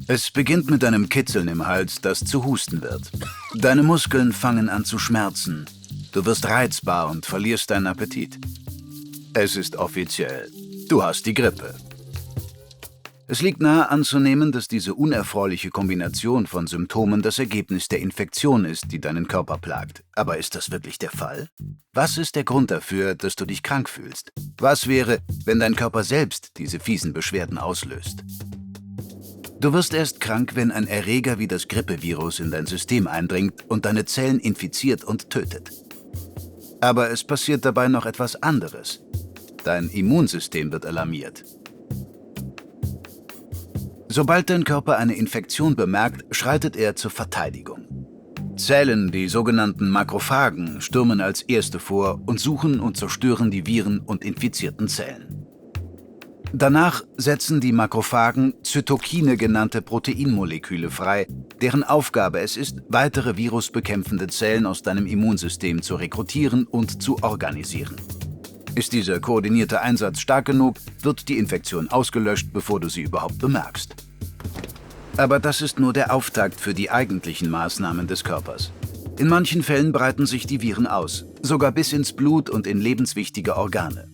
Es beginnt mit einem Kitzeln im Hals, das zu Husten wird. Deine Muskeln fangen an zu schmerzen. Du wirst reizbar und verlierst deinen Appetit. Es ist offiziell. Du hast die Grippe. Es liegt nahe anzunehmen, dass diese unerfreuliche Kombination von Symptomen das Ergebnis der Infektion ist, die deinen Körper plagt. Aber ist das wirklich der Fall? Was ist der Grund dafür, dass du dich krank fühlst? Was wäre, wenn dein Körper selbst diese fiesen Beschwerden auslöst? Du wirst erst krank, wenn ein Erreger wie das Grippevirus in dein System eindringt und deine Zellen infiziert und tötet. Aber es passiert dabei noch etwas anderes. Dein Immunsystem wird alarmiert. Sobald dein Körper eine Infektion bemerkt, schreitet er zur Verteidigung. Zellen, die sogenannten Makrophagen, stürmen als erste vor und suchen und zerstören die Viren und infizierten Zellen. Danach setzen die Makrophagen Zytokine genannte Proteinmoleküle frei, deren Aufgabe es ist, weitere virusbekämpfende Zellen aus deinem Immunsystem zu rekrutieren und zu organisieren. Ist dieser koordinierte Einsatz stark genug, wird die Infektion ausgelöscht, bevor du sie überhaupt bemerkst. Aber das ist nur der Auftakt für die eigentlichen Maßnahmen des Körpers. In manchen Fällen breiten sich die Viren aus, sogar bis ins Blut und in lebenswichtige Organe.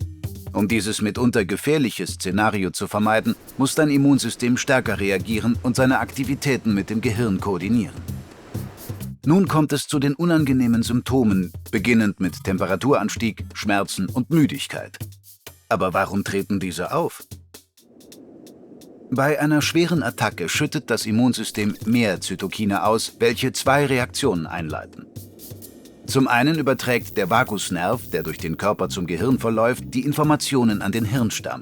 Um dieses mitunter gefährliche Szenario zu vermeiden, muss dein Immunsystem stärker reagieren und seine Aktivitäten mit dem Gehirn koordinieren. Nun kommt es zu den unangenehmen Symptomen, beginnend mit Temperaturanstieg, Schmerzen und Müdigkeit. Aber warum treten diese auf? Bei einer schweren Attacke schüttet das Immunsystem mehr Zytokine aus, welche zwei Reaktionen einleiten. Zum einen überträgt der Vagusnerv, der durch den Körper zum Gehirn verläuft, die Informationen an den Hirnstamm.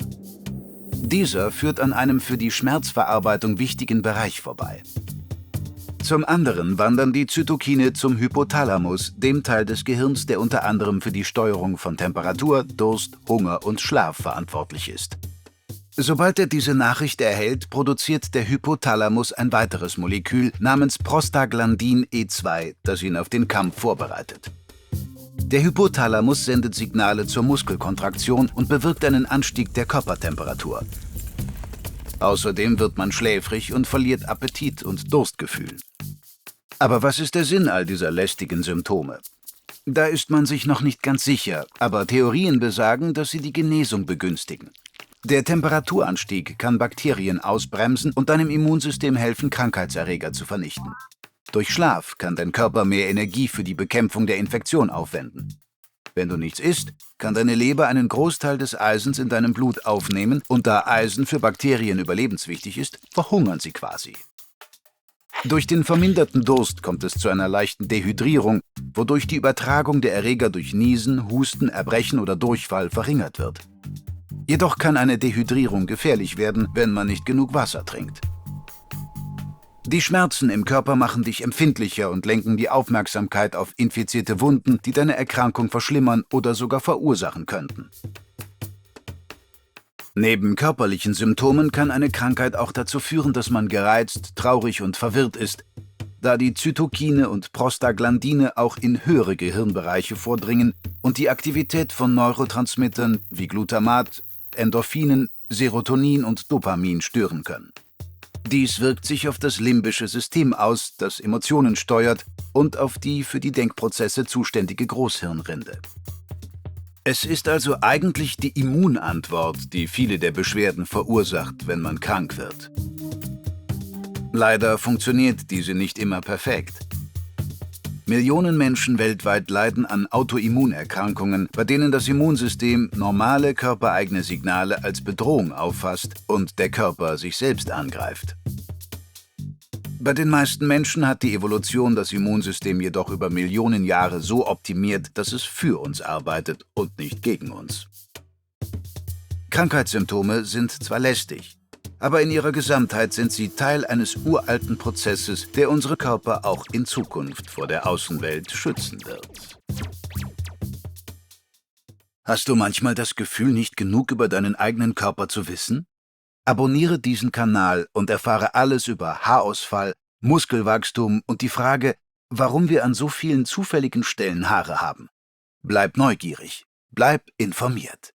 Dieser führt an einem für die Schmerzverarbeitung wichtigen Bereich vorbei. Zum anderen wandern die Zytokine zum Hypothalamus, dem Teil des Gehirns, der unter anderem für die Steuerung von Temperatur, Durst, Hunger und Schlaf verantwortlich ist. Sobald er diese Nachricht erhält, produziert der Hypothalamus ein weiteres Molekül namens Prostaglandin E2, das ihn auf den Kampf vorbereitet. Der Hypothalamus sendet Signale zur Muskelkontraktion und bewirkt einen Anstieg der Körpertemperatur. Außerdem wird man schläfrig und verliert Appetit und Durstgefühl. Aber was ist der Sinn all dieser lästigen Symptome? Da ist man sich noch nicht ganz sicher, aber Theorien besagen, dass sie die Genesung begünstigen. Der Temperaturanstieg kann Bakterien ausbremsen und deinem Immunsystem helfen, Krankheitserreger zu vernichten. Durch Schlaf kann dein Körper mehr Energie für die Bekämpfung der Infektion aufwenden. Wenn du nichts isst, kann deine Leber einen Großteil des Eisens in deinem Blut aufnehmen und da Eisen für Bakterien überlebenswichtig ist, verhungern sie quasi. Durch den verminderten Durst kommt es zu einer leichten Dehydrierung, wodurch die Übertragung der Erreger durch Niesen, Husten, Erbrechen oder Durchfall verringert wird. Jedoch kann eine Dehydrierung gefährlich werden, wenn man nicht genug Wasser trinkt. Die Schmerzen im Körper machen dich empfindlicher und lenken die Aufmerksamkeit auf infizierte Wunden, die deine Erkrankung verschlimmern oder sogar verursachen könnten. Neben körperlichen Symptomen kann eine Krankheit auch dazu führen, dass man gereizt, traurig und verwirrt ist, da die Zytokine und Prostaglandine auch in höhere Gehirnbereiche vordringen und die Aktivität von Neurotransmittern wie Glutamat, Endorphinen, Serotonin und Dopamin stören können. Dies wirkt sich auf das limbische System aus, das Emotionen steuert, und auf die für die Denkprozesse zuständige Großhirnrinde. Es ist also eigentlich die Immunantwort, die viele der Beschwerden verursacht, wenn man krank wird. Leider funktioniert diese nicht immer perfekt. Millionen Menschen weltweit leiden an Autoimmunerkrankungen, bei denen das Immunsystem normale körpereigene Signale als Bedrohung auffasst und der Körper sich selbst angreift. Bei den meisten Menschen hat die Evolution das Immunsystem jedoch über Millionen Jahre so optimiert, dass es für uns arbeitet und nicht gegen uns. Krankheitssymptome sind zwar lästig, aber in ihrer Gesamtheit sind sie Teil eines uralten Prozesses, der unsere Körper auch in Zukunft vor der Außenwelt schützen wird. Hast du manchmal das Gefühl, nicht genug über deinen eigenen Körper zu wissen? Abonniere diesen Kanal und erfahre alles über Haarausfall, Muskelwachstum und die Frage, warum wir an so vielen zufälligen Stellen Haare haben. Bleib neugierig, bleib informiert.